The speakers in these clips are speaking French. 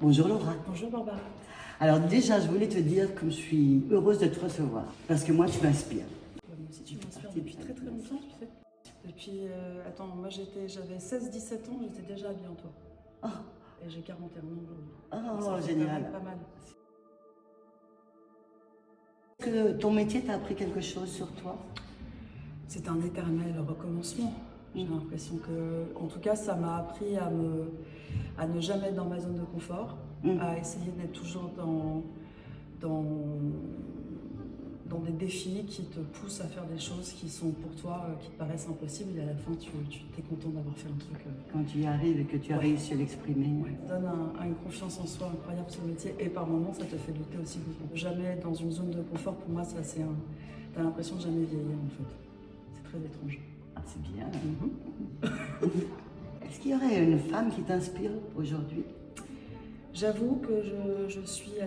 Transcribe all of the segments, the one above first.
Bonjour Laura. Bonjour Barbara. Alors déjà, je voulais te dire que je suis heureuse de te recevoir parce que moi, tu m'inspires. Moi aussi, tu m'inspires depuis très très longtemps, tu sais. Depuis, attends, moi j'avais 16-17 ans, j'étais déjà habillée en toi. Oh, Et j'ai 41 ans aujourd'hui. oh, Ça fait génial. quand même pas mal. Est-ce que ton métier t'a appris quelque chose sur toi? C'est un éternel recommencement. J'ai l'impression que, en tout cas, ça m'a appris à ne jamais être dans ma zone de confort, à essayer d'être toujours dans des défis qui te poussent à faire des choses qui sont pour toi, qui te paraissent impossibles, et à la fin, tu es content d'avoir fait un truc. Quand tu y arrives et que tu as réussi à l'exprimer. Ça donne une confiance en soi incroyable ce métier, et par moments, ça te fait douter aussi beaucoup. Jamais être dans une zone de confort, pour moi, ça c'est t'as l'impression de jamais vieillir en fait. C'est très étrange. Ah, c'est bien. Est-ce qu'il y aurait une femme qui t'inspire aujourd'hui? J'avoue que je suis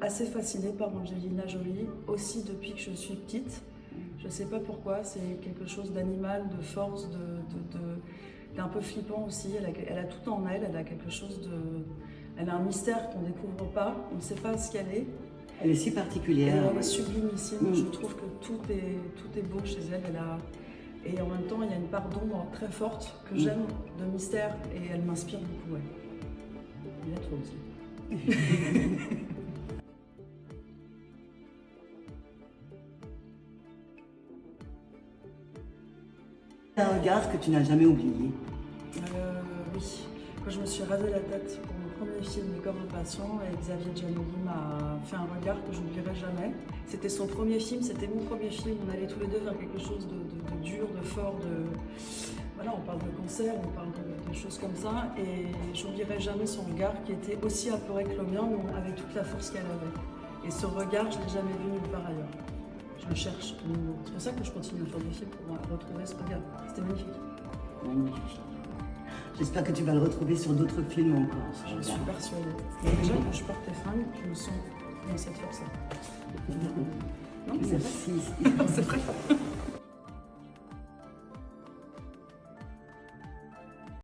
assez fascinée par Angelina Jolie, aussi depuis que je suis petite. Je ne sais pas pourquoi, c'est quelque chose d'animal, de force, d'un peu flippant aussi. Elle a tout en elle, elle a quelque chose de... Elle a un mystère qu'on ne découvre pas, on ne sait pas ce qu'elle est. Elle est si particulière. Et elle est sublimissime, je trouve que tout est beau chez elle. Et en même temps, il y a une part d'ombre très forte que j'aime, de mystère, et elle m'inspire beaucoup. Ouais. Et à toi aussi. Un regard que tu n'as jamais oublié. Oui, quand je me suis rasé la tête pour mon premier film, Les corps impatients, et Xavier Giannoli m'a fait un regard que je n'oublierai jamais. C'était son premier film, c'était mon premier film. On allait tous les deux vers quelque chose de dur, de fort, Voilà, on parle de cancer, on parle de choses comme ça, et j'oublierai jamais son regard qui était aussi apeuré que le mien, mais avec toute la force qu'elle avait. Et ce regard, je ne l'ai jamais vu nulle part ailleurs. Je le cherche. C'est pour ça que je continue à faire des films, pour retrouver ce regard. C'était magnifique. Magnifique. J'espère que tu vas le retrouver sur d'autres films encore. Je suis persuadée. Et déjà, quand je porte tes fringues, je me sens dans cette force-là. Non, mais c'est vrai. Merci. C'est vrai.